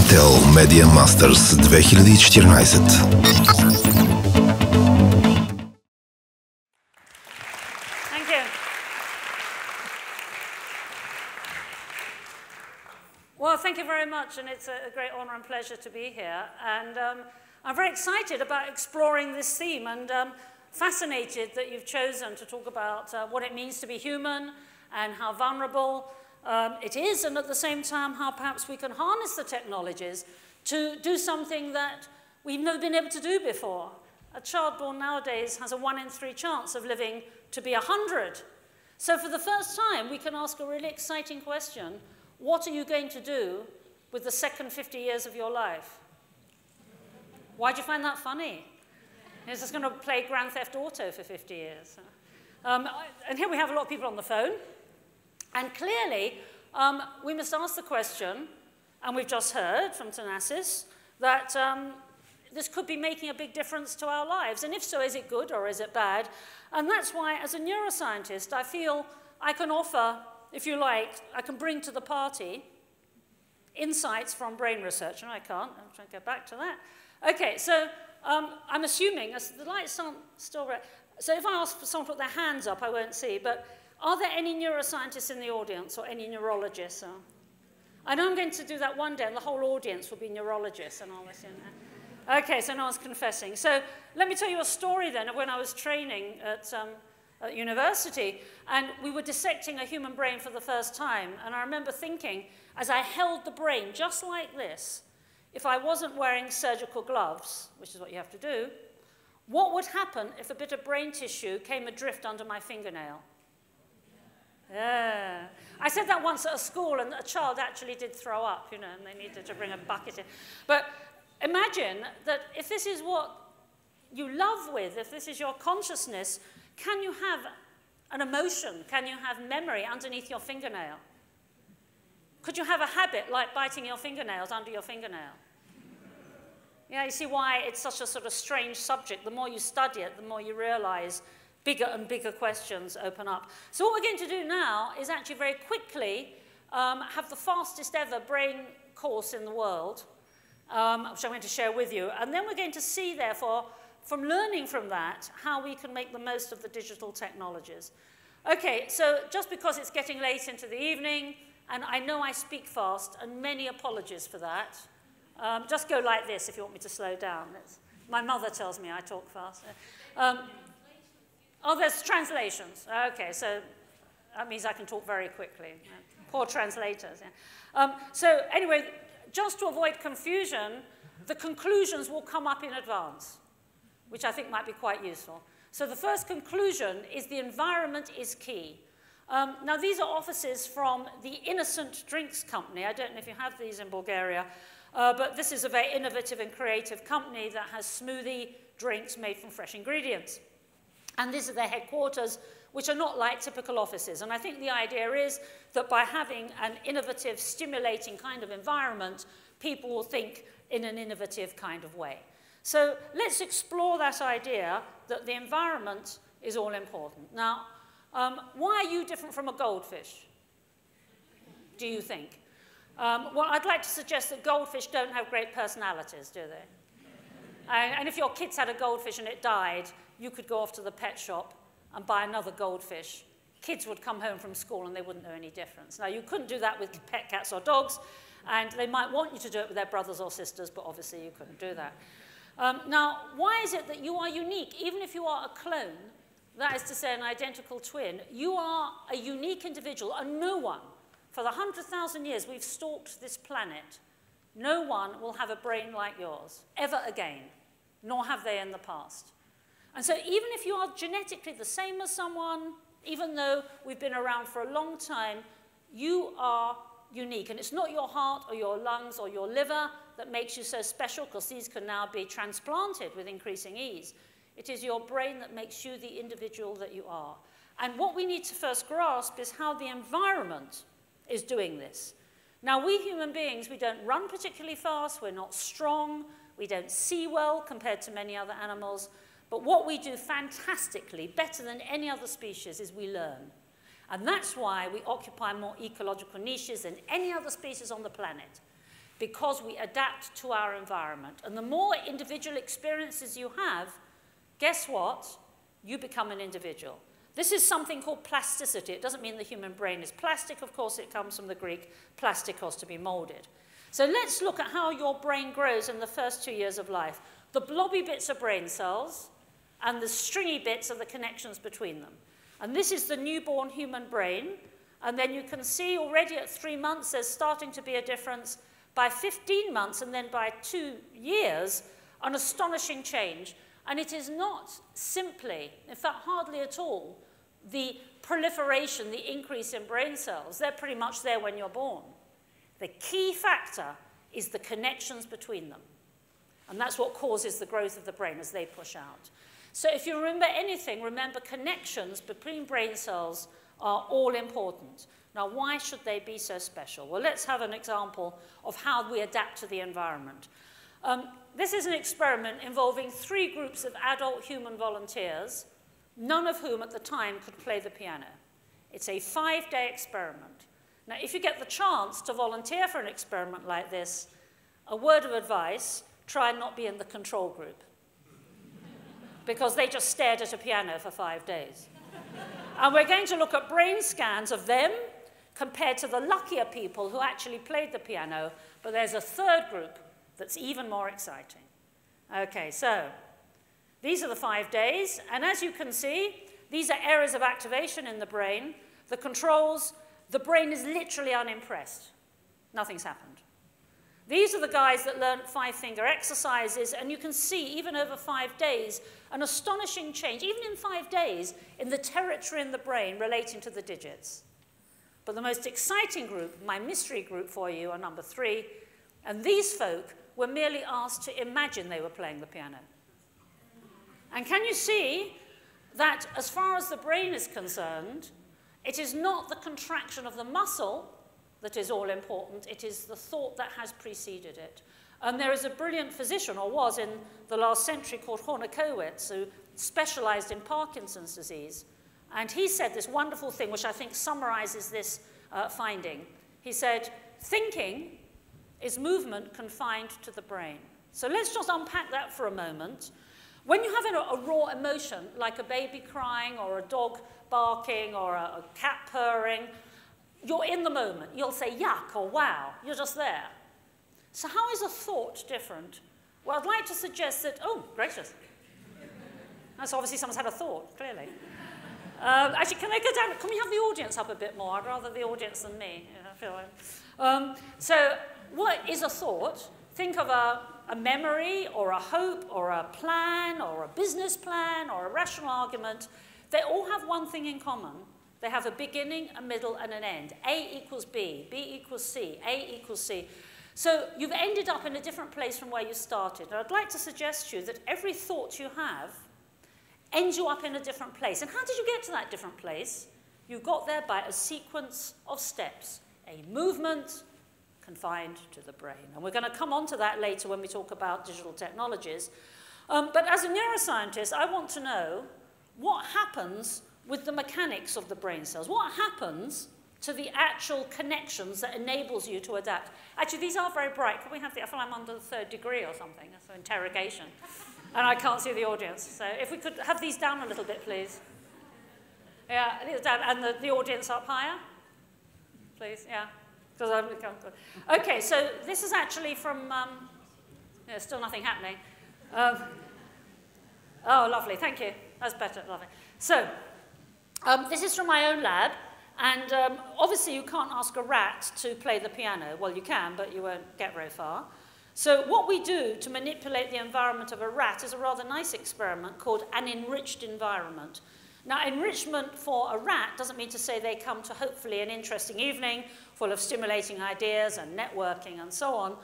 Mtel Media Masters 2014. Well, thank you very much, and it's a great honor and pleasure to be here. And I'm very excited about exploring this theme, and fascinated that you've chosen to talk about what it means to be human and how vulnerable it is, and at the same time how perhaps we can harness the technologies to do something that we've never been able to do before. A child born nowadays has a 1 in 3 chance of living to be 100. So for the first time, we can ask a really exciting question. What are you going to do with the second 50 years of your life? Why do you find that funny? Is just going to play Grand Theft Auto for 50 years? And here we have a lot of people on the phone. And clearly, we must ask the question, and we've just heard from Thanasis, that this could be making a big difference to our lives. And if so, is it good or is it bad? And that's why, as a neuroscientist, I feel I can offer, if you like, I can bring to the party insights from brain research. No, I can't. I'm trying to go back to that. Okay, so I'm assuming, as the lights aren't still red, so if I ask for someone to put their hands up, I won't see, but are there any neuroscientists in the audience or any neurologists? I know I'm going to do that one day, and the whole audience will be neurologists, and I'll listen. Okay, so no one's confessing. So let me tell you a story then of when I was training at university, and we were dissecting a human brain for the first time, and I remember thinking, as I held the brain just like this, if I wasn't wearing surgical gloves, which is what you have to do, what would happen if a bit of brain tissue came adrift under my fingernail? Yeah. I said that once at a school, and a child actually did throw up, you know, and they needed to bring a bucket in. But imagine that if this is what you love with, if this is your consciousness, can you have an emotion? Can you have memory underneath your fingernail? Could you have a habit like biting your fingernails under your fingernail? Yeah, you see why it's such a sort of strange subject. The more you study it, the more you realize bigger and bigger questions open up. So what we're going to do now is actually very quickly have the fastest ever brain course in the world, which I'm going to share with you. And then we're going to see, therefore, from learning from that, how we can make the most of the digital technologies. Okay, so just because it's getting late into the evening, and I know I speak fast, and many apologies for that. Just go like this if you want me to slow down. My mother tells me I talk fast. Oh, there's translations. Okay, so that means I can talk very quickly. Poor translators. Yeah. So anyway, just to avoid confusion, the conclusions will come up in advance, which I think might be quite useful. So the first conclusion is the environment is key. Now, these are offices from the Innocent Drinks Company. I don't know if you have these in Bulgaria, but this is a very innovative and creative company that has smoothie drinks made from fresh ingredients. And these are their headquarters, which are not like typical offices. And I think the idea is that by having an innovative, stimulating kind of environment, people will think in an innovative kind of way. So let's explore that idea that the environment is all important. Now, why are you different from a goldfish, do you think? Well, I'd like to suggest that goldfish don't have great personalities, do they? And if your kids had a goldfish and it died, you could go off to the pet shop and buy another goldfish. Kids would come home from school and they wouldn't know any difference. Now, you couldn't do that with pet cats or dogs, and they might want you to do it with their brothers or sisters, but obviously you couldn't do that. Now, why is it that you are unique? Even if you are a clone, that is to say an identical twin, you are a unique individual, and no one, for the 100,000 years we've stalked this planet, no one will have a brain like yours, ever again, nor have they in the past. And so even if you are genetically the same as someone, even though we've been around for a long time, you are unique. And it's not your heart or your lungs or your liver that makes you so special, because these can now be transplanted with increasing ease. It is your brain that makes you the individual that you are. And what we need to first grasp is how the environment is doing this. Now, we human beings, we don't run particularly fast, we're not strong, we don't see well compared to many other animals, but what we do fantastically, better than any other species, is we learn. And that's why we occupy more ecological niches than any other species on the planet. because we adapt to our environment. And the more individual experiences you have, guess what? You become an individual. This is something called plasticity. It doesn't mean the human brain is plastic. Of course, it comes from the Greek plastikos, to be molded. So let's look at how your brain grows in the first 2 years of life. The blobby bits are brain cells, and the stringy bits are the connections between them. And this is the newborn human brain. And then you can see already at 3 months there's starting to be a difference. By 15 months and then by 2 years, an astonishing change. And it is not simply, in fact hardly at all, the proliferation, the increase in brain cells. They're pretty much there when you're born. The key factor is the connections between them. And that's what causes the growth of the brain as they push out. So if you remember anything, remember connections between brain cells are all important. Now, why should they be so special? Well, let's have an example of how we adapt to the environment. This is an experiment involving 3 groups of adult human volunteers, none of whom at the time could play the piano. It's a 5-day experiment. Now, if you get the chance to volunteer for an experiment like this, a word of advice, try and not be in the control group. Because they just stared at a piano for 5 days. And we're going to look at brain scans of them compared to the luckier people who actually played the piano, but there's a third group that's even more exciting. Okay, so these are the 5 days, and as you can see, these are areas of activation in the brain. The controls, the brain is literally unimpressed. Nothing's happened. These are the guys that learned 5-finger exercises, and you can see, even over 5 days, an astonishing change, even in 5 days, in the territory in the brain relating to the digits. But the most exciting group, my mystery group for you, are number 3, and these folk were merely asked to imagine they were playing the piano. And can you see that, as far as the brain is concerned, it is not the contraction of the muscle that is all important, it is the thought that has preceded it. And there is a brilliant physician, or was in the last century, called Hornikowitz, who specialized in Parkinson's disease. And he said this wonderful thing, which I think summarizes this finding. He said, thinking is movement confined to the brain. So let's just unpack that for a moment. When you have a raw emotion, like a baby crying, or a dog barking, or a cat purring, you're in the moment. You'll say yuck or wow. You're just there. So how is a thought different? Well, I'd like to suggest that, oh, gracious. That's obviously someone's had a thought, clearly. Actually, can they go down? Can we have the audience up a bit more? I'd rather the audience than me. I feel like. So what is a thought? Think of a memory or a hope or a plan or a business plan or a rational argument. They all have one thing in common. They have a beginning, a middle, and an end. A equals B, B equals C, A equals C. So you've ended up in a different place from where you started. And I'd like to suggest to you that every thought you have ends you up in a different place. And how did you get to that different place? You got there by a sequence of steps, a movement confined to the brain. And we're going to come on to that later when we talk about digital technologies. But as a neuroscientist, I want to know what happens with the mechanics of the brain cells. What happens to the actual connections that enables you to adapt? Actually, these are very bright. Can we have the, I feel I'm under the 3rd degree or something. That's an interrogation. And I can't see the audience. So if we could have these down a little bit, please. Yeah, down, and the audience up higher, please, yeah. Okay, so this is actually from, yeah, still nothing happening. Oh, lovely, thank you. That's better, lovely. So, this is from my own lab, and obviously you can't ask a rat to play the piano. Well, you can, but you won't get very far. So what we do to manipulate the environment of a rat is a rather nice experiment called an enriched environment. Now, enrichment for a rat doesn't mean to say they come to hopefully an interesting evening full of stimulating ideas and networking and so on.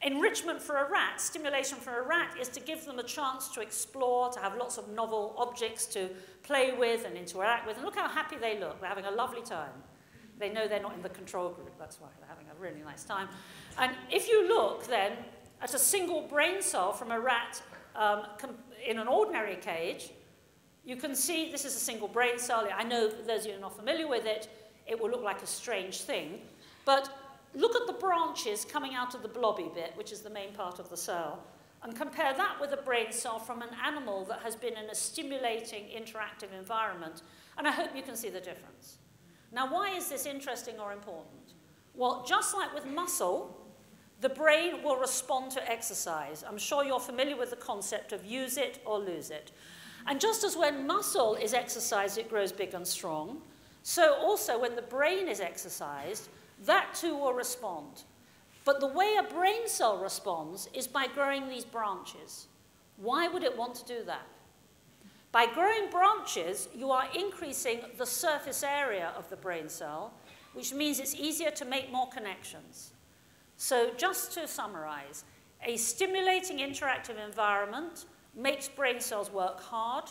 Enrichment for a rat, stimulation for a rat, is to give them a chance to explore, to have lots of novel objects to play with and interact with. And look how happy they look. They're having a lovely time. They know they're not in the control group. That's why they're having a really nice time. And if you look then at a single brain cell from a rat in an ordinary cage, you can see this is a single brain cell. I know those of you who are not familiar with it, it will look like a strange thing. But look at the branches coming out of the blobby bit, which is the main part of the cell, and compare that with a brain cell from an animal that has been in a stimulating, interactive environment, and I hope you can see the difference. Now, why is this interesting or important? Well, just like with muscle, the brain will respond to exercise. I'm sure you're familiar with the concept of use it or lose it. And just as when muscle is exercised, it grows big and strong, so also when the brain is exercised, that too will respond. But the way a brain cell responds is by growing these branches. Why would it want to do that? By growing branches, you are increasing the surface area of the brain cell, which means it's easier to make more connections. So just to summarize, a stimulating interactive environment makes brain cells work hard.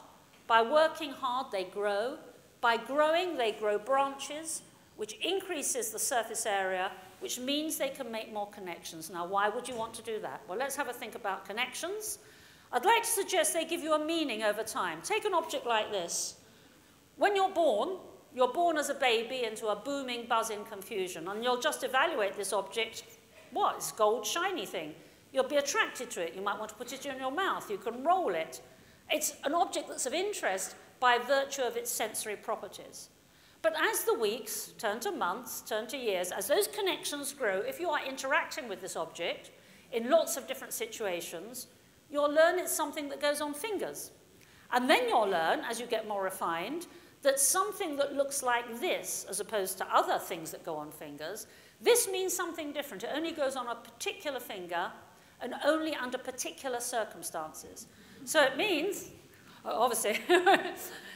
By working hard, they grow. By growing, they grow branches, which increases the surface area, which means they can make more connections. Now, why would you want to do that? Well, let's have a think about connections. I'd like to suggest they give you a meaning over time. Take an object like this. When you're born as a baby into a booming, buzzing confusion, and you'll just evaluate this object. What? It's a gold, shiny thing. You'll be attracted to it. You might want to put it in your mouth. You can roll it. It's an object that's of interest by virtue of its sensory properties. But as the weeks turn to months, turn to years, as those connections grow, if you are interacting with this object in lots of different situations, you'll learn it's something that goes on fingers. And then you'll learn, as you get more refined, that something that looks like this, as opposed to other things that go on fingers, this means something different. It only goes on a particular finger and only under particular circumstances. So it means, obviously,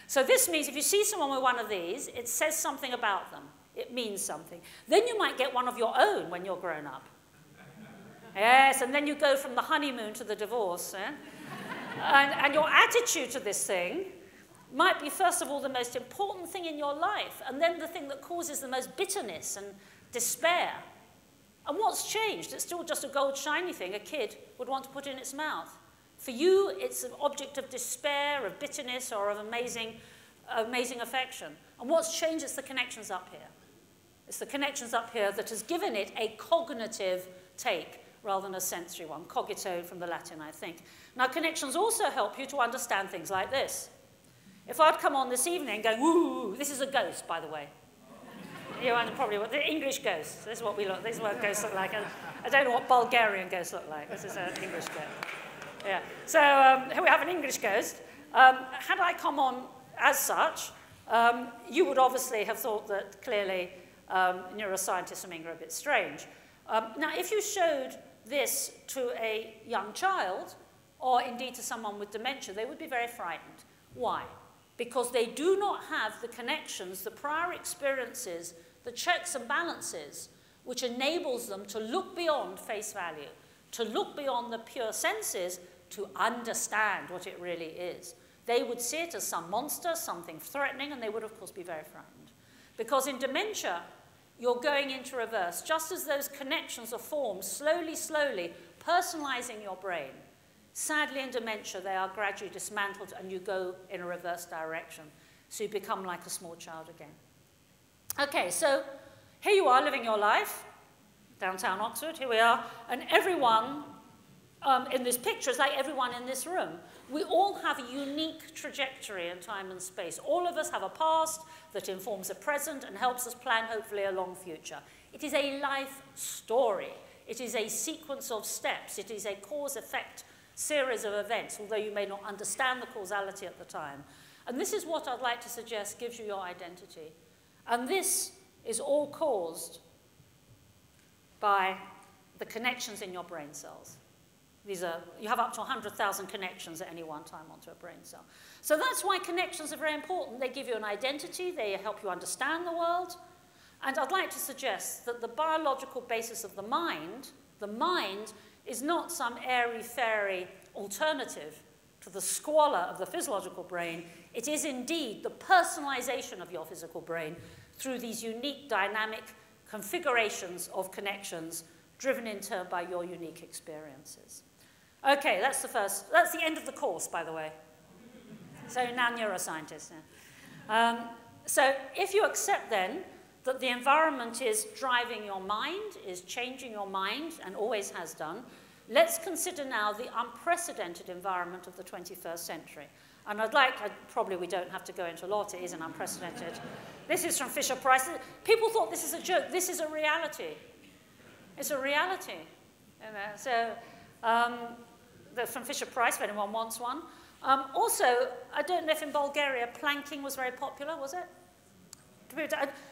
so this means if you see someone with one of these, it says something about them. It means something. Then you might get one of your own when you're grown up. Yes, and then you go from the honeymoon to the divorce. Eh? And your attitude to this thing might be, first of all, the most important thing in your life, and then the thing that causes the most bitterness and despair. And what's changed? It's still just a gold shiny thing a kid would want to put in its mouth. For you, it's an object of despair, of bitterness, or of amazing affection. And what's changed is the connections up here. It's the connections up here that has given it a cognitive take rather than a sensory one. Cogito from the Latin, I think. Now, connections also help you to understand things like this. If I'd come on this evening going, woo, this is a ghost, by the way. You wonder probably what the English ghost. This is what we look. This is what ghosts look like. I don't know what Bulgarian ghosts look like. This is an English ghost. Yeah. So here we have an English ghost. Had I come on as such, you would obviously have thought that clearly neuroscientists and me are a bit strange. Now, if you showed this to a young child, or indeed to someone with dementia, they would be very frightened. Why? Because they do not have the connections, the prior experiences, the checks and balances, which enables them to look beyond face value, to look beyond the pure senses, to understand what it really is. They would see it as some monster, something threatening, and they would, of course, be very frightened. Because in dementia, you're going into reverse. Just as those connections are formed slowly, slowly, personalizing your brain, sadly, in dementia, they are gradually dismantled and you go in a reverse direction. So you become like a small child again. Okay, so here you are living your life, downtown Oxford, here we are, and everyone in this picture is like everyone in this room. We all have a unique trajectory in time and space. All of us have a past that informs a present and helps us plan, hopefully, a long future. It is a life story. It is a sequence of steps. It is a cause-effect series of events, although you may not understand the causality at the time. And this is what I'd like to suggest gives you your identity. And this is all caused by the connections in your brain cells. You have up to 100,000 connections at any one time onto a brain cell. So that's why connections are very important. They give you an identity, they help you understand the world. And I'd like to suggest that the biological basis of the mind is not some airy-fairy alternative to the squalor of the physiological brain. It is indeed the personalization of your physical brain through these unique dynamic configurations of connections driven in turn by your unique experiences. Okay, that's the end of the course, by the way. So now neuroscientists. Yeah. So if you accept then that the environment is driving your mind, is changing your mind, and always has done. Let's consider now the unprecedented environment of the 21st century. And probably we don't have to go into a lot, it is an unprecedented. This is from Fisher-Price. People thought this is a joke. This is a reality. It's a reality. You know? So, from Fisher-Price, if anyone wants one. Also, I don't know if in Bulgaria planking was very popular, was it?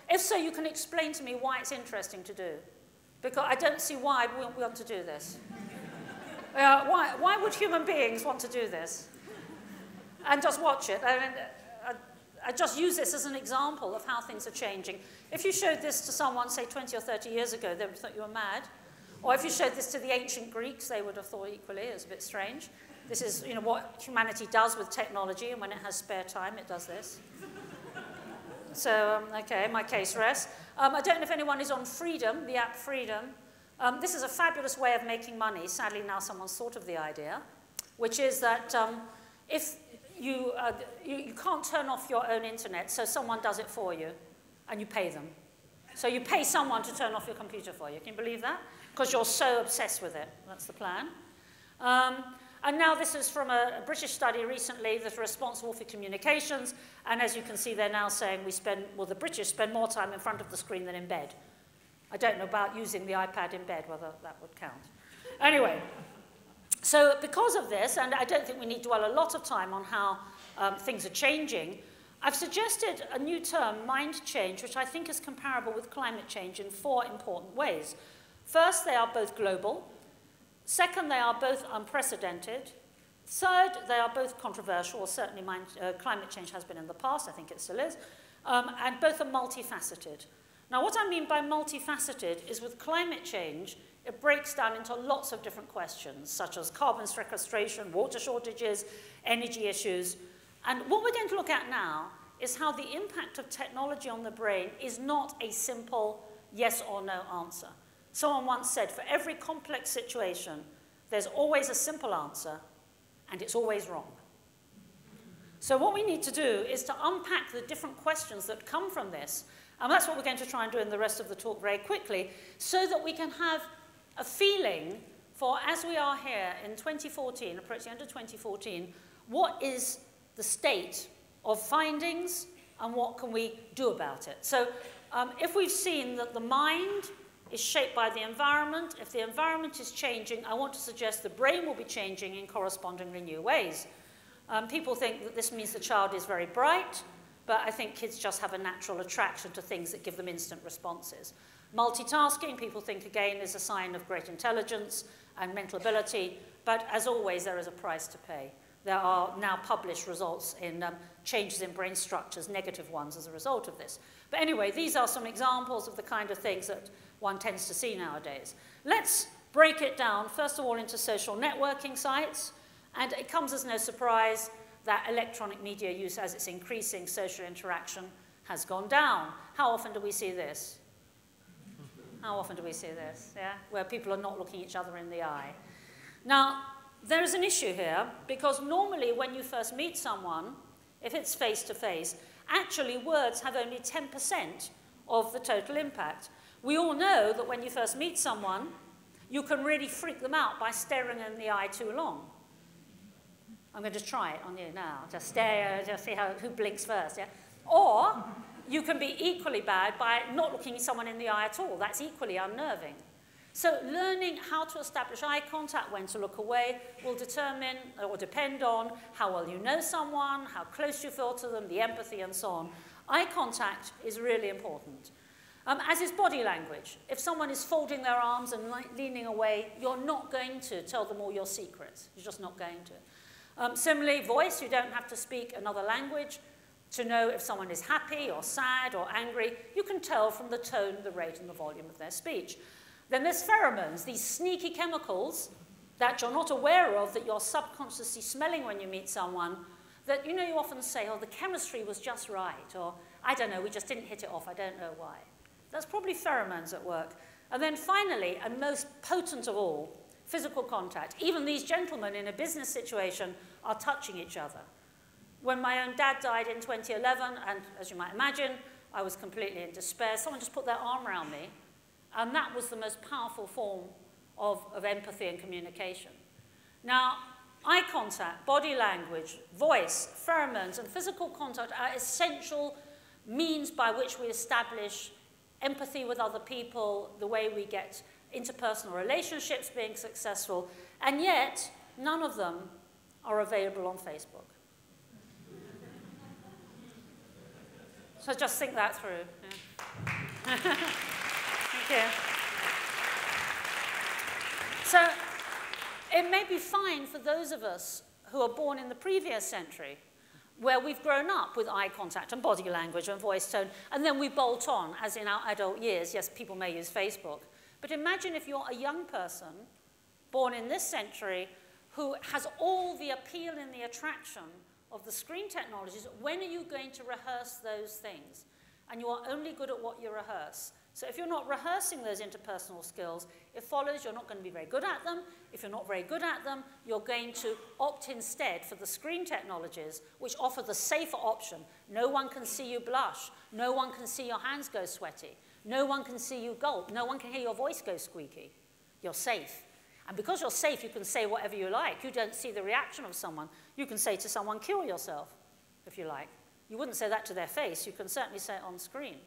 If so, you can explain to me why it's interesting to do. Because I don't see why we want to do this. Why would human beings want to do this? And just watch it. I mean, I just use this as an example of how things are changing. If you showed this to someone, say, 20 or 30 years ago, they would have thought you were mad. Or if you showed this to the ancient Greeks, they would have thought equally it was a bit strange. This is, you know, what humanity does with technology, and when it has spare time, it does this. So, okay, my case rests. I don't know if anyone is on Freedom, the app Freedom. This is a fabulous way of making money. Sadly, now someone's thought of the idea, which is that if you can't turn off your own internet, so someone does it for you, and you pay them. So you pay someone to turn off your computer for you. Can you believe that? Because you're so obsessed with it. That's the plan. And now this is from a British study recently that's responsible for communications. And as you can see, they're now saying the British spend more time in front of the screen than in bed. I don't know about using the iPad in bed, whether that would count. Anyway, so because of this, and I don't think we need to dwell a lot of time on how things are changing, I've suggested a new term, mind change, which I think is comparable with climate change in 4 important ways. First, they are both global. Second, they are both unprecedented. Third, they are both controversial, or certainly climate change has been in the past, I think it still is, and both are multifaceted. Now, what I mean by multifaceted is with climate change, it breaks down into lots of different questions, such as carbon sequestration, water shortages, energy issues. And what we're going to look at now is how the impact of technology on the brain is not a simple yes or no answer. Someone once said, for every complex situation, there's always a simple answer, and it's always wrong. So what we need to do is to unpack the different questions that come from this, and that's what we're going to try and do in the rest of the talk very quickly, so that we can have a feeling for, as we are here in 2014, approaching under 2014, what is the state of findings and what can we do about it. So if we've seen that the mind is shaped by the environment, if the environment is changing, I want to suggest the brain will be changing in correspondingly new ways. People think that this means the child is very bright, but I think kids just have a natural attraction to things that give them instant responses. Multitasking, people think, again, is a sign of great intelligence and mental ability, but as always, there is a price to pay. There are now published results in changes in brain structures, negative ones as a result of this. But anyway, these are some examples of the kind of things that one tends to see nowadays. Let's break it down, first of all, into social networking sites. And it comes as no surprise that electronic media use, as it's increasing, social interaction has gone down. How often do we see this? How often do we see this, yeah? Where people are not looking each other in the eye. Now, there is an issue here, because normally when you first meet someone, if it's face-to-face, actually words have only 10% of the total impact. We all know that when you first meet someone, you can really freak them out by staring in the eye too long. I'm going to try it on you now. Just stare, just see who blinks first, yeah? Or you can be equally bad by not looking someone in the eye at all. That's equally unnerving. So learning how to establish eye contact, when to look away, will determine or depend on how well you know someone, how close you feel to them, the empathy, and so on. Eye contact is really important. As is body language. If someone is folding their arms and leaning away, you're not going to tell them all your secrets. You're just not going to. Similarly, voice, you don't have to speak another language to know if someone is happy or sad or angry. You can tell from the tone, the rate, and the volume of their speech. Then there's pheromones, these sneaky chemicals that you're not aware of, that you're subconsciously smelling when you meet someone, that, you know, you often say, oh, the chemistry was just right, or I don't know, we just didn't hit it off, I don't know why. That's probably pheromones at work. And then finally, and most potent of all, physical contact. Even these gentlemen in a business situation are touching each other. When my own dad died in 2011, and as you might imagine, I was completely in despair. Someone just put their arm around me, and that was the most powerful form of empathy and communication. Now, eye contact, body language, voice, pheromones, and physical contact are essential means by which we establish empathy with other people, the way we get interpersonal relationships being successful, and yet none of them are available on Facebook. So just think that through. Yeah. Thank you. So it may be fine for those of us who are born in the previous century, where we've grown up with eye contact and body language and voice tone, and then we bolt on, as in our adult years. Yes, people may use Facebook. But imagine if you're a young person born in this century who has all the appeal and the attraction of the screen technologies. When are you going to rehearse those things? And you are only good at what you rehearse. So if you're not rehearsing those interpersonal skills, it follows you're not going to be very good at them. If you're not very good at them, you're going to opt instead for the screen technologies, which offer the safer option. No one can see you blush. No one can see your hands go sweaty. No one can see you gulp. No one can hear your voice go squeaky. You're safe. And because you're safe, you can say whatever you like. You don't see the reaction of someone. You can say to someone, kill yourself, if you like. You wouldn't say that to their face. You can certainly say it on screen.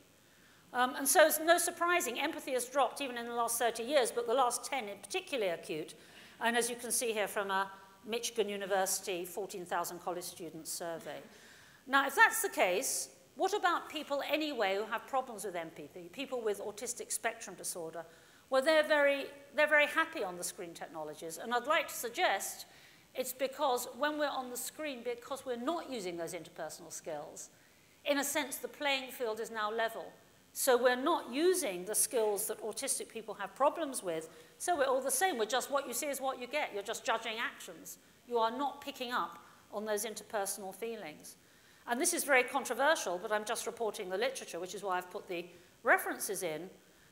And so it's no surprising, empathy has dropped even in the last 30 years, but the last 10 in particularly acute. And as you can see here from a Michigan University 14,000 college students survey. Now, if that's the case, what about people anyway who have problems with empathy, people with autistic spectrum disorder? Well, they're very happy on the screen technologies. And I'd like to suggest it's because when we're on the screen, because we're not using those interpersonal skills, in a sense, the playing field is now level. So we're not using the skills that autistic people have problems with. So we're all the same. We're just what you see is what you get. You're just judging actions. You are not picking up on those interpersonal feelings. And this is very controversial, but I'm just reporting the literature, which is why I've put the references in.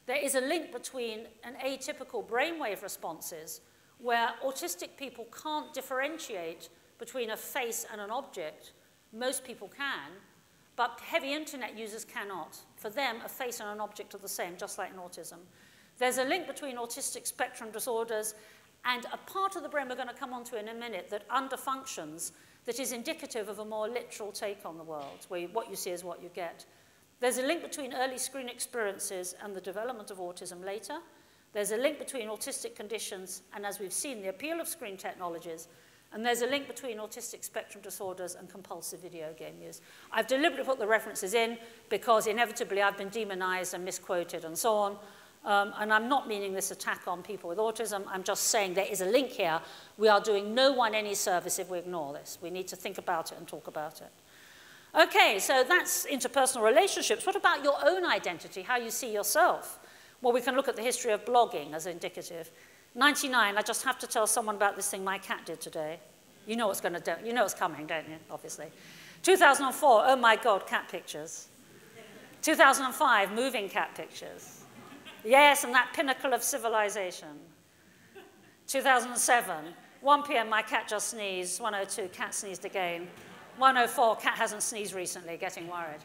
There is a link between an atypical brainwave responses where autistic people can't differentiate between a face and an object. Most people can, but heavy internet users cannot. For them, a face and an object are the same, just like in autism. There's a link between autistic spectrum disorders and a part of the brain we're going to come on to in a minute that underfunctions, that is indicative of a more literal take on the world, where what you see is what you get. There's a link between early screen experiences and the development of autism later. There's a link between autistic conditions and, as we've seen, the appeal of screen technologies. And there's a link between autistic spectrum disorders and compulsive video game use. I've deliberately put the references in because inevitably I've been demonized and misquoted and so on. And I'm not meaning this attack on people with autism. I'm just saying there is a link here. We are doing no one any service if we ignore this. We need to think about it and talk about it. Okay, so that's interpersonal relationships. What about your own identity, how you see yourself? Well, we can look at the history of blogging as indicative. 99, I just have to tell someone about this thing my cat did today. You know what's going to do. You know what's coming, don't you? Obviously. 2004, oh my God, cat pictures. 2005, moving cat pictures. Yes, and that pinnacle of civilization. 2007, 1 p.m. my cat just sneezed. 1:02, cat sneezed again. 1:04, cat hasn't sneezed recently, getting worried.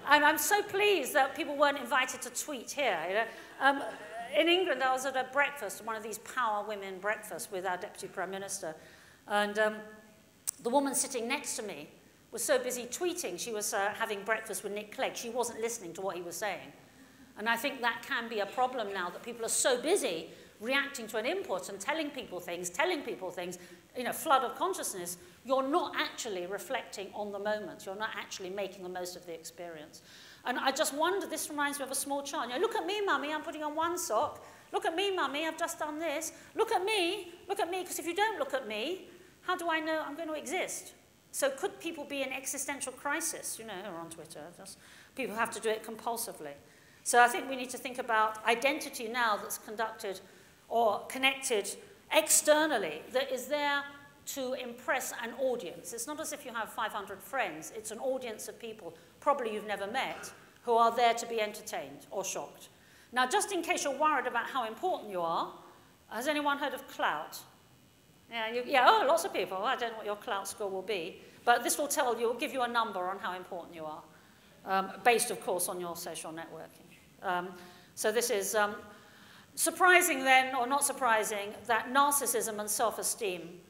And I'm so pleased that people weren't invited to tweet here. You know? In England, I was at a breakfast, one of these power women breakfasts with our Deputy Prime Minister, and the woman sitting next to me was so busy tweeting, she was having breakfast with Nick Clegg, she wasn't listening to what he was saying. And I think that can be a problem now, that people are so busy reacting to an input and telling people things, you know, flood of consciousness, you're not actually reflecting on the moment. You're not actually making the most of the experience. And I just wonder, this reminds me of a small child. You know, look at me, Mummy, I'm putting on one sock. Look at me, Mummy, I've just done this. Look at me, because if you don't look at me, how do I know I'm going to exist? So could people be in existential crisis? You know, who are on Twitter. Just, people have to do it compulsively. So I think we need to think about identity now that's conducted or connected externally, that is there to impress an audience. It's not as if you have 500 friends. It's an audience of people, probably you've never met, who are there to be entertained or shocked. Now, just in case you're worried about how important you are, has anyone heard of clout? Yeah, oh, lots of people. I don't know what your clout score will be, but this will tell you, will give you a number on how important you are. based, of course, on your social networking. So this is surprising then, or not surprising, that narcissism and self-esteem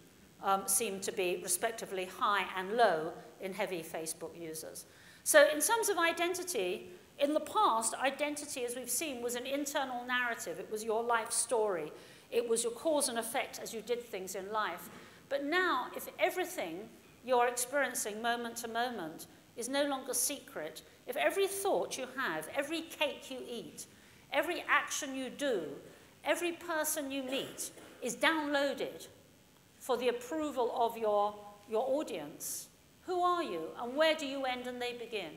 seem to be respectively high and low in heavy Facebook users. So in terms of identity, in the past, identity, as we've seen, was an internal narrative. It was your life story. It was your cause and effect as you did things in life. But now, if everything you're experiencing moment to moment is no longer secret, if every thought you have, every cake you eat, every action you do, every person you meet is downloaded for the approval of your audience, who are you? And where do you end and they begin?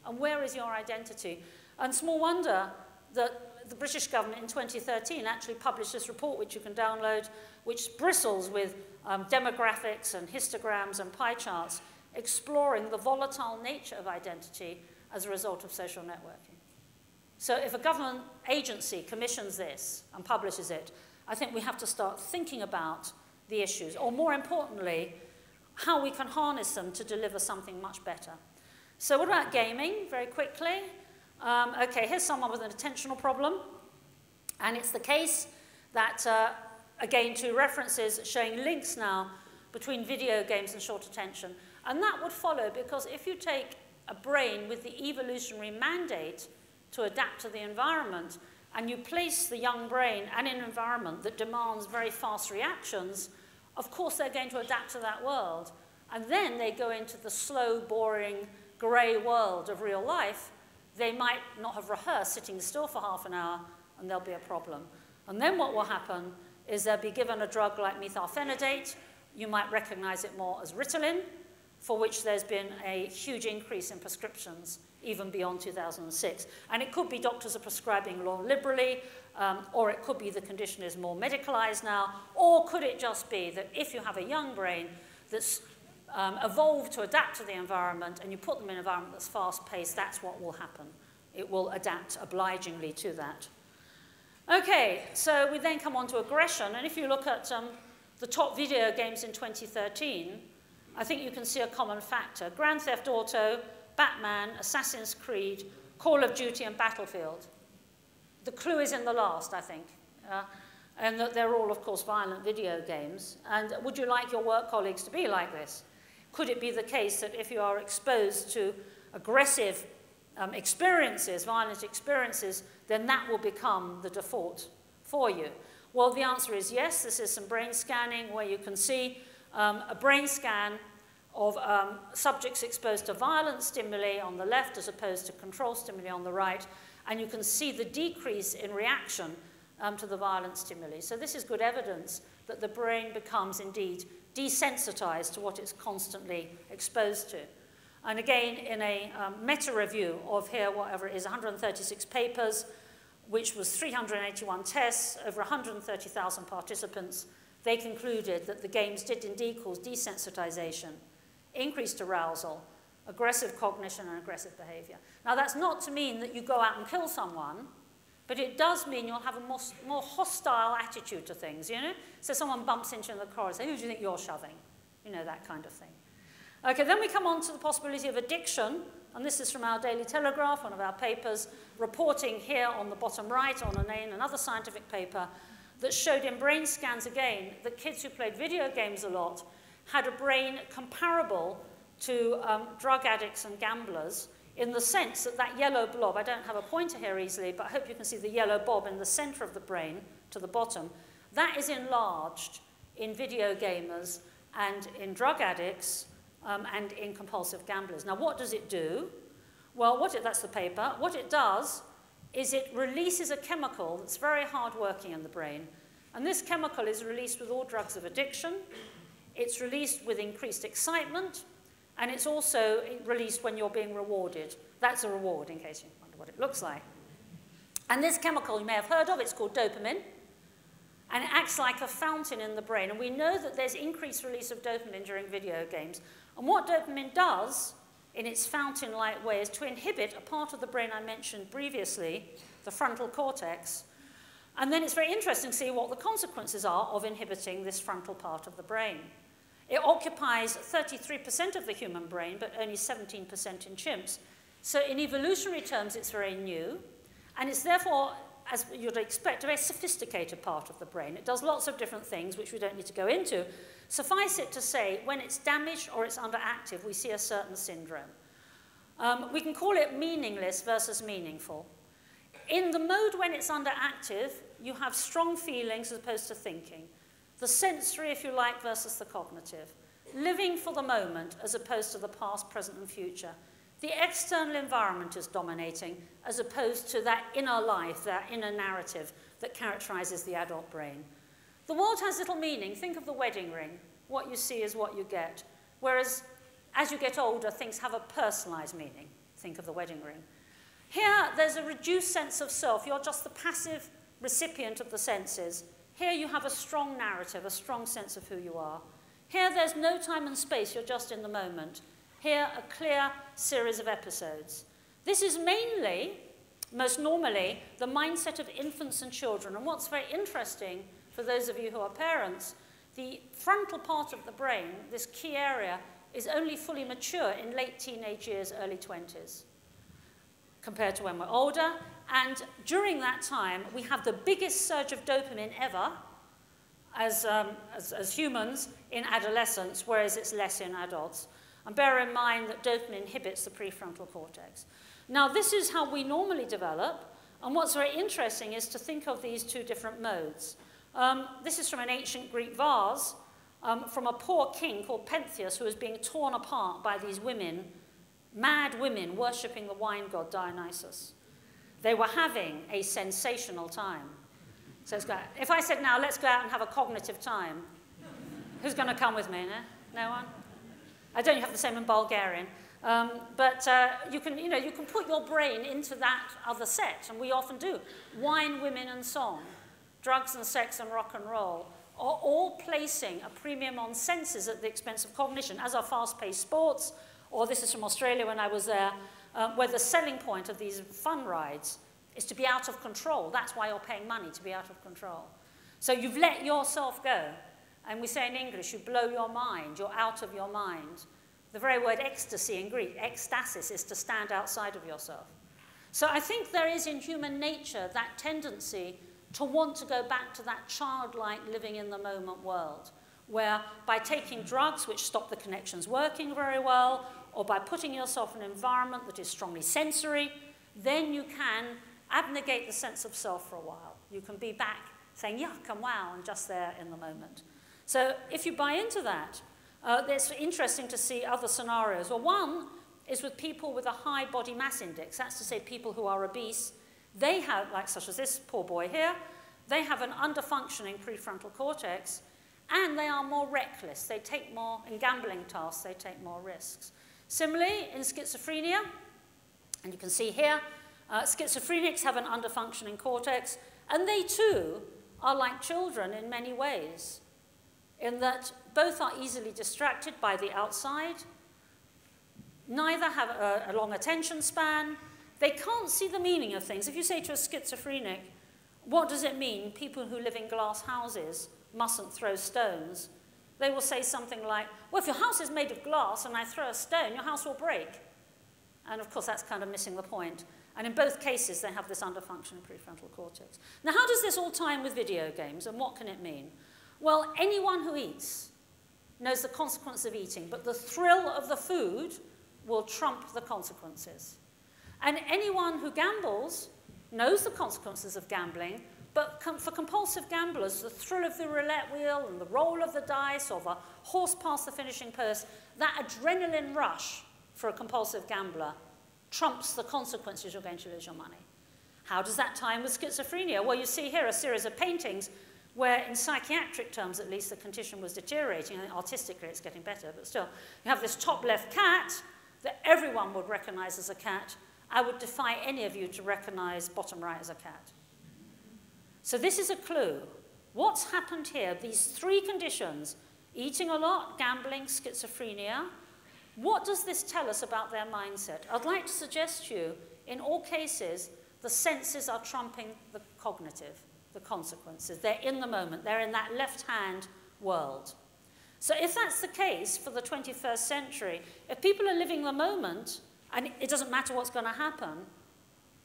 And where is your identity? And small wonder that the British government in 2013 actually published this report, which you can download, which bristles with demographics and histograms and pie charts, exploring the volatile nature of identity as a result of social networking. So if a government agency commissions this and publishes it, I think we have to start thinking about the issues, or more importantly, how we can harness them to deliver something much better. So what about gaming, very quickly? Okay, here's someone with an attentional problem. And it's the case that, again, 2 references showing links now between video games and short attention. And that would follow because if you take a brain with the evolutionary mandate to adapt to the environment, and you place the young brain in an environment that demands very fast reactions, of course they're going to adapt to that world. And then they go into the slow, boring, grey world of real life. They might not have rehearsed sitting still for half an hour, and there'll be a problem. And then what will happen is they'll be given a drug like methylphenidate. You might recognize it more as Ritalin, for which there's been a huge increase in prescriptions, even beyond 2006. And it could be doctors are prescribing more liberally, or it could be the condition is more medicalized now, or could it just be that if you have a young brain that's evolved to adapt to the environment, and you put them in an environment that's fast-paced, that's what will happen. It will adapt obligingly to that. Okay, so we then come on to aggression, and if you look at the top video games in 2013, I think you can see a common factor. Grand Theft Auto, Batman, Assassin's Creed, Call of Duty, and Battlefield. The clue is in the last, I think. And that they're all, of course, violent video games. And would you like your work colleagues to be like this? Could it be the case that if you are exposed to aggressive experiences, violent experiences, then that will become the default for you? Well, the answer is yes. This is some brain scanning where you can see a brain scan of subjects exposed to violent stimuli on the left as opposed to control stimuli on the right. And you can see the decrease in reaction to the violent stimuli. So this is good evidence that the brain becomes indeed desensitized to what it's constantly exposed to. And again, in a meta-review of here, whatever it is, 136 papers, which was 381 tests, over 130,000 participants, they concluded that the games did indeed cause desensitization, increased arousal, aggressive cognition, and aggressive behavior. Now, that's not to mean that you go out and kill someone, but it does mean you'll have a more hostile attitude to things, you know? So someone bumps into you in the car and says, who do you think you're shoving? You know, that kind of thing. Okay, then we come on to the possibility of addiction, and this is from our Daily Telegraph, one of our papers, reporting here on the bottom right on another scientific paper that showed in brain scans again that kids who played video games a lot had a brain comparable to drug addicts and gamblers, in the sense that that yellow blob, I don't have a pointer here easily, but I hope you can see the yellow blob in the center of the brain to the bottom, that is enlarged in video gamers and in drug addicts and in compulsive gamblers. Now, what does it do? Well, that's the paper. What it does is it releases a chemical that's very hard working in the brain. And this chemical is released with all drugs of addiction. It's released with increased excitement. And it's also released when you're being rewarded. That's a reward, in case you wonder what it looks like. And this chemical you may have heard of, it's called dopamine. And it acts like a fountain in the brain. And we know that there's increased release of dopamine during video games. And what dopamine does, in its fountain-like way, is to inhibit a part of the brain I mentioned previously, the frontal cortex. And then it's very interesting to see what the consequences are of inhibiting this frontal part of the brain. It occupies 33% of the human brain, but only 17% in chimps. So in evolutionary terms, it's very new, and it's therefore, as you'd expect, a very sophisticated part of the brain. It does lots of different things, which we don't need to go into. Suffice it to say, when it's damaged or it's underactive, we see a certain syndrome. We can call it meaningless versus meaningful. In the mode when it's underactive, you have strong feelings as opposed to thinking. The sensory, if you like, versus the cognitive. Living for the moment as opposed to the past, present, and future. The external environment is dominating as opposed to that inner life, that inner narrative that characterizes the adult brain. The world has little meaning. Think of the wedding ring. What you see is what you get. Whereas as you get older, things have a personalized meaning. Think of the wedding ring. Here, there's a reduced sense of self. You're just the passive recipient of the senses. Here you have a strong narrative, a strong sense of who you are. Here there's no time and space, you're just in the moment. Here, a clear series of episodes. This is mainly, most normally, the mindset of infants and children. And what's very interesting, for those of you who are parents, the frontal part of the brain, this key area, is only fully mature in late teenage years, early 20s, compared to when we're older. And during that time, we have the biggest surge of dopamine ever as humans in adolescence, whereas it's less in adults. And bear in mind that dopamine inhibits the prefrontal cortex. Now, this is how we normally develop. And what's very interesting is to think of these two different modes. This is from an ancient Greek vase, from a poor king called Pentheus, who was being torn apart by these women, mad women, worshipping the wine god Dionysus. They were having a sensational time. So if I said, now, let's go out and have a cognitive time, who's going to come with me? No one? I don't have the same in Bulgarian. But you can put your brain into that other set, and we often do. Wine, women, and song, drugs and sex and rock and roll are all placing a premium on senses at the expense of cognition, as are fast-paced sports, or this is from Australia when I was there, where the selling point of these fun rides is to be out of control. That's why you're paying money, to be out of control. So you've let yourself go. And we say in English, you blow your mind, you're out of your mind. The very word ecstasy in Greek, ekstasis, is to stand outside of yourself. So I think there is in human nature that tendency to want to go back to that childlike living in the moment world, where by taking drugs which stop the connections working very well, or by putting yourself in an environment that is strongly sensory, then you can abnegate the sense of self for a while. You can be back saying yuck and wow and just there in the moment. So if you buy into that, it's interesting to see other scenarios. Well, one is with people with a high body mass index. That's to say people who are obese. They have, like such as this poor boy here, they have an underfunctioning prefrontal cortex, and they are more reckless. They take more, in gambling tasks, they take more risks. Similarly, in schizophrenia, and you can see here, schizophrenics have an underfunctioning cortex, and they too are like children in many ways, in that both are easily distracted by the outside, neither have a long attention span, they can't see the meaning of things. If you say to a schizophrenic, what does it mean people who live in glass houses mustn't throw stones? They will say something like, well, if your house is made of glass and I throw a stone, your house will break. And of course, that's kind of missing the point. And in both cases, they have this underfunctioning prefrontal cortex. Now, how does this all tie in with video games, and what can it mean? Well, anyone who eats knows the consequence of eating, but the thrill of the food will trump the consequences. And anyone who gambles knows the consequences of gambling, but for compulsive gamblers, the thrill of the roulette wheel and the roll of the dice or the horse past the finishing post, that adrenaline rush for a compulsive gambler trumps the consequences you're going to lose your money. How does that tie in with schizophrenia? Well, you see here a series of paintings where, in psychiatric terms at least, the condition was deteriorating. I think artistically it's getting better, but still. You have this top left cat that everyone would recognize as a cat. I would defy any of you to recognize bottom right as a cat. So this is a clue. What's happened here? These three conditions, eating a lot, gambling, schizophrenia, what does this tell us about their mindset? I'd like to suggest to you, in all cases, the senses are trumping the cognitive, the consequences. They're in the moment. They're in that left-hand world. So if that's the case for the 21st century, if people are living the moment, and it doesn't matter what's going to happen,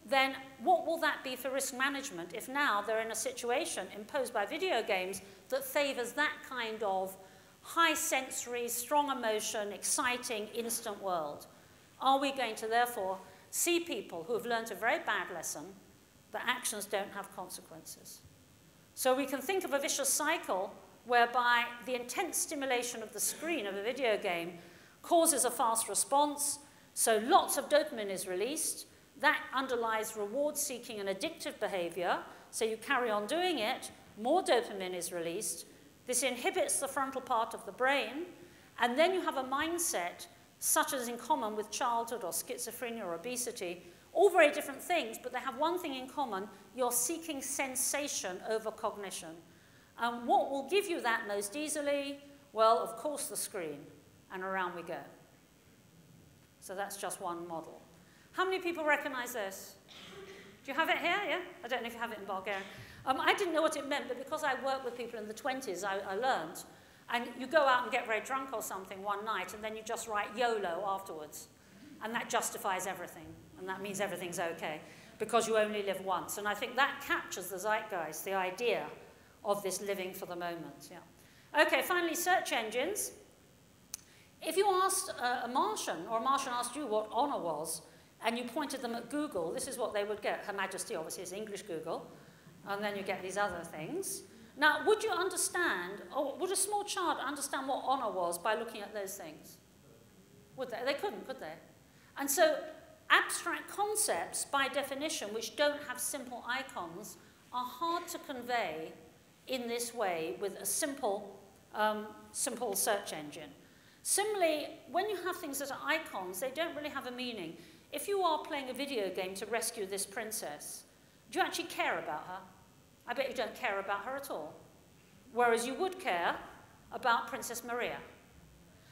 then what will that be for risk management if now they're in a situation imposed by video games that favors that kind of high sensory, strong emotion, exciting, instant world? Are we going to therefore see people who have learned a very bad lesson that actions don't have consequences? So we can think of a vicious cycle whereby the intense stimulation of the screen of a video game causes a fast response, so lots of dopamine is released. That underlies reward-seeking and addictive behavior, so you carry on doing it, more dopamine is released. This inhibits the frontal part of the brain, and then you have a mindset such as in common with childhood or schizophrenia or obesity, all very different things, but they have one thing in common: you're seeking sensation over cognition. And what will give you that most easily? Well, of course, the screen, and around we go. So that's just one model. How many people recognize this? Do you have it here? Yeah? I don't know if you have it in Bulgarian. I didn't know what it meant, but because I worked with people in the 20s, I learned. And you go out and get very drunk or something one night, and then you just write YOLO afterwards. And that justifies everything. And that means everything's okay, because you only live once. And I think that captures the zeitgeist, the idea of this living for the moment. Yeah. Okay, finally, search engines. If you asked a Martian, or a Martian asked you what honor was, and you pointed them at Google, this is what they would get. Her Majesty, obviously, is English Google. And then you get these other things. Now, would you understand, or would a small child understand what honor was by looking at those things? Would they? They couldn't, could they? And so abstract concepts, by definition, which don't have simple icons, are hard to convey in this way with a simple search engine. Similarly, when you have things that are icons, they don't really have a meaning. If you are playing a video game to rescue this princess, do you actually care about her? I bet you don't care about her at all. Whereas you would care about Princess Maria.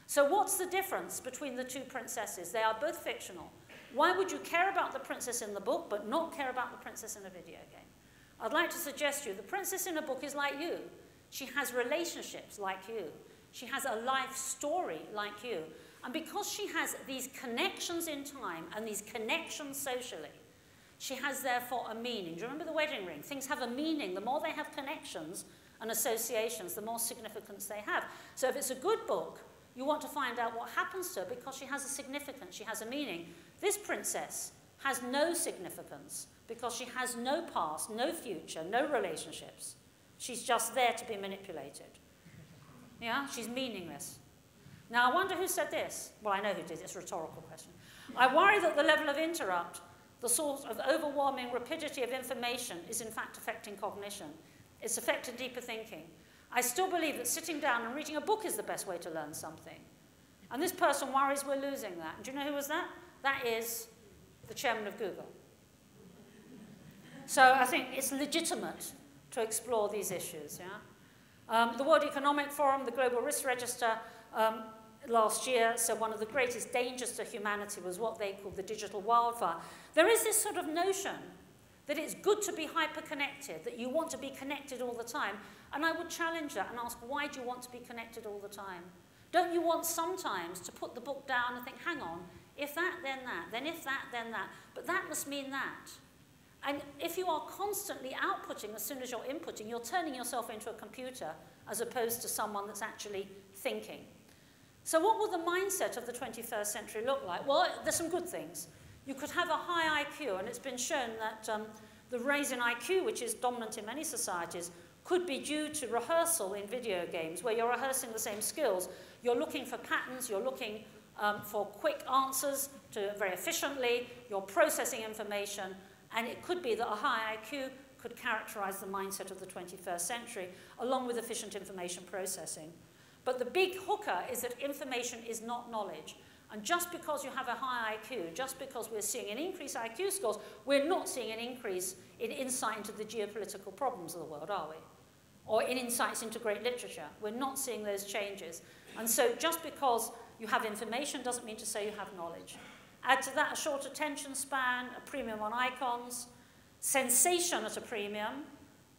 So what's the difference between the two princesses? They are both fictional. Why would you care about the princess in the book but not care about the princess in a video game? I'd like to suggest to you the princess in a book is like you. She has relationships like you. She has a life story like you. And because she has these connections in time and these connections socially, she has therefore a meaning. Do you remember the wedding ring? Things have a meaning. The more they have connections and associations, the more significance they have. So if it's a good book, you want to find out what happens to her because she has a significance, she has a meaning. This princess has no significance because she has no past, no future, no relationships. She's just there to be manipulated. Yeah, she's meaningless. Now, I wonder who said this. Well, I know who did. It's a rhetorical question. I worry that the level of interrupt, the sort of overwhelming rapidity of information, is in fact affecting cognition. It's affecting deeper thinking. I still believe that sitting down and reading a book is the best way to learn something. And this person worries we're losing that. And do you know who was that? That is the chairman of Google. So I think it's legitimate to explore these issues. Yeah? The World Economic Forum, the Global Risk Register, last year said one of the greatest dangers to humanity was what they called the digital wildfire. There is this sort of notion that it's good to be hyper-connected, that you want to be connected all the time. And I would challenge that and ask, why do you want to be connected all the time? Don't you want sometimes to put the book down and think, hang on, if that, then if that, then that. But that must mean that. And if you are constantly outputting as soon as you're inputting, you're turning yourself into a computer as opposed to someone that's actually thinking. So what will the mindset of the 21st century look like? Well, there's some good things. You could have a high IQ, and it's been shown that the rise in IQ, which is dominant in many societies, could be due to rehearsal in video games, where you're rehearsing the same skills. You're looking for patterns, you're looking for quick answers very efficiently, you're processing information, and it could be that a high IQ could characterize the mindset of the 21st century, along with efficient information processing. But the big hooker is that information is not knowledge. And just because you have a high IQ, just because we're seeing an increase in IQ scores, we're not seeing an increase in insight into the geopolitical problems of the world, are we? Or in insights into great literature. We're not seeing those changes. And so just because you have information doesn't mean to say you have knowledge. Add to that a short attention span, a premium on icons, sensation at a premium,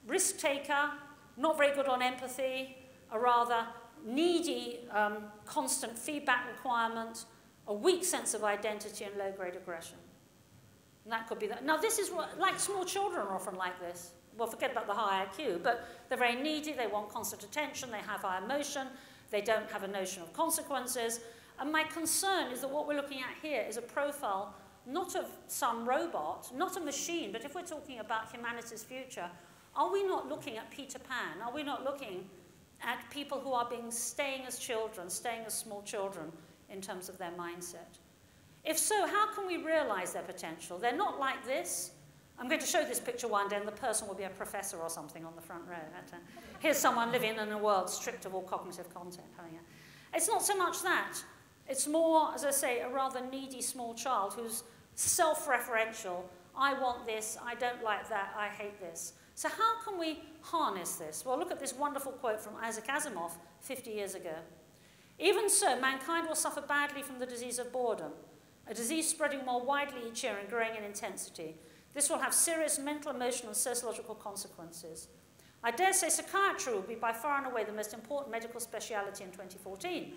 risk taker, not very good on empathy, a rather needy constant feedback requirement, a weak sense of identity and low-grade aggression. And that could be that. Now, this is what, like small children are often like this. Well, forget about the high IQ, but they're very needy, they want constant attention, they have high emotion, they don't have a notion of consequences. And my concern is that what we're looking at here is a profile not of some robot, not a machine, but if we're talking about humanity's future, are we not looking at Peter Pan? Are we not looking at people who are staying as children, staying as small children in terms of their mindset? If so, how can we realize their potential? They're not like this. I'm going to show this picture one day, and the person will be a professor or something on the front row. Here's someone living in a world stripped of all cognitive content. It's not so much that. It's more, as I say, a rather needy small child who's self-referential. I want this, I don't like that, I hate this. So how can we harness this? Well, look at this wonderful quote from Isaac Asimov 50 years ago. Even so, mankind will suffer badly from the disease of boredom, a disease spreading more widely each year and growing in intensity. This will have serious mental, emotional, and sociological consequences. I dare say psychiatry will be by far and away the most important medical speciality in 2014.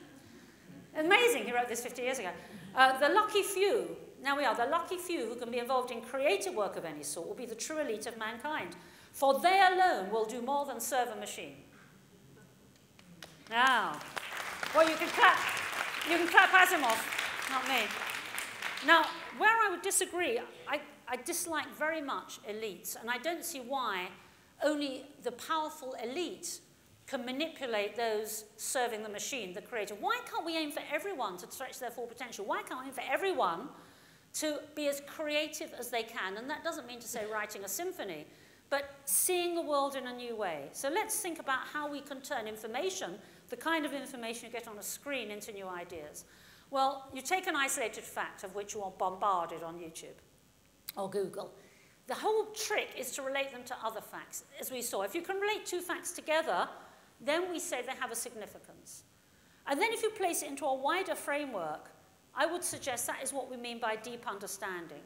Amazing, he wrote this 50 years ago. The lucky few, now we are, the lucky few who can be involved in creative work of any sort will be the true elite of mankind, for they alone will do more than serve a machine. Now, well, you can clap Asimov, not me. Now, where I would disagree, I dislike very much elites, and I don't see why only the powerful elite can manipulate those serving the machine, the creative. Why can't we aim for everyone to stretch their full potential? Why can't we aim for everyone to be as creative as they can? And that doesn't mean to say writing a symphony, but seeing the world in a new way. So let's think about how we can turn information, the kind of information you get on a screen, into new ideas. Well, you take an isolated fact of which you are bombarded on YouTube or Google. The whole trick is to relate them to other facts, as we saw. If you can relate two facts together, then we say they have a significance. And then if you place it into a wider framework, I would suggest that is what we mean by deep understanding.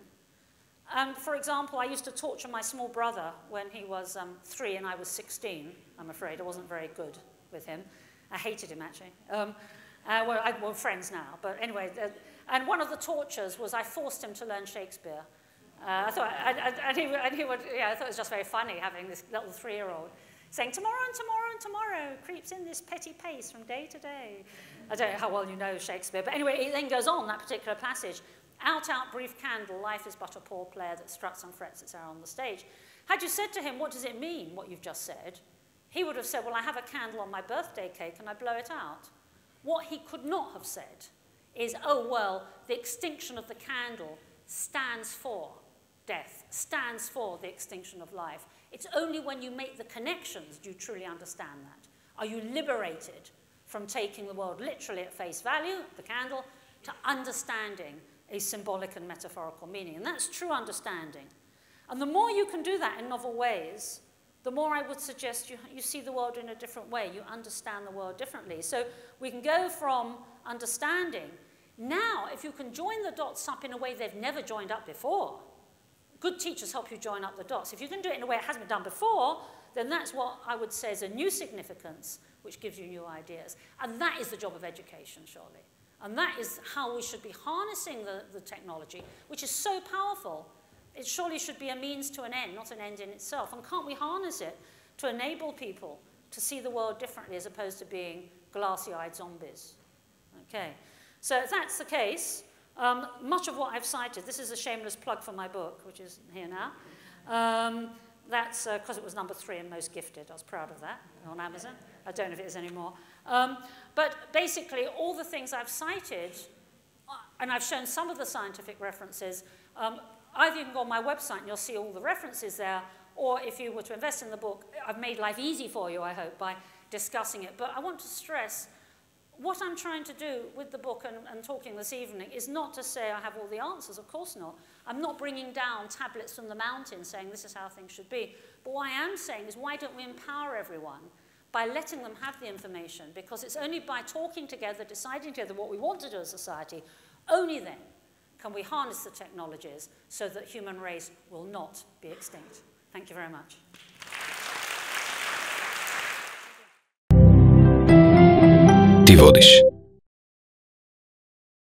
For example, I used to torture my small brother when he was 3 and I was 16, I'm afraid. I wasn't very good with him. I hated him, actually. We're friends now, but anyway. And one of the tortures was I forced him to learn Shakespeare. I thought it was just very funny having this little 3-year-old saying, tomorrow and tomorrow and tomorrow creeps in this petty pace from day to day. I don't know how well you know Shakespeare, but anyway, it then goes on, that particular passage. Out, brief candle, life is but a poor player that struts and frets its hour on the stage. Had you said to him, what does it mean, what you've just said? He would have said, well, I have a candle on my birthday cake and I blow it out. What he could not have said is, oh, well, the extinction of the candle stands for death, stands for the extinction of life. It's only when you make the connections do you truly understand that. Are you liberated from taking the world literally at face value, the candle, to understanding a symbolic and metaphorical meaning? And that's true understanding. And the more you can do that in novel ways, the more I would suggest you see the world in a different way. You understand the world differently. So we can go from understanding. Now, if you can join the dots up in a way they've never joined up before, good teachers help you join up the dots. If you can do it in a way it hasn't been done before, then that's what I would say is a new significance, which gives you new ideas. And that is the job of education, surely. And that is how we should be harnessing the technology, which is so powerful. It surely should be a means to an end, not an end in itself. And can't we harness it to enable people to see the world differently as opposed to being glassy-eyed zombies? Okay, so if that's the case, much of what I've cited, this is a shameless plug for my book, which is here now. That's because it was number 3 and most gifted. I was proud of that on Amazon. I don't know if it is anymore. But basically, all the things I've cited, and I've shown some of the scientific references, either you can go on my website and you'll see all the references there, or if you were to invest in the book, I've made life easy for you, I hope, by discussing it. But I want to stress what I'm trying to do with the book and talking this evening is not to say I have all the answers, of course not. I'm not bringing down tablets from the mountain saying this is how things should be. But what I am saying is why don't we empower everyone by letting them have the information? Because it's only by talking together, deciding together what we want to do as a society, only then can we harness the technologies so that the human race will not be extinct. Thank you very much. Ти водиш.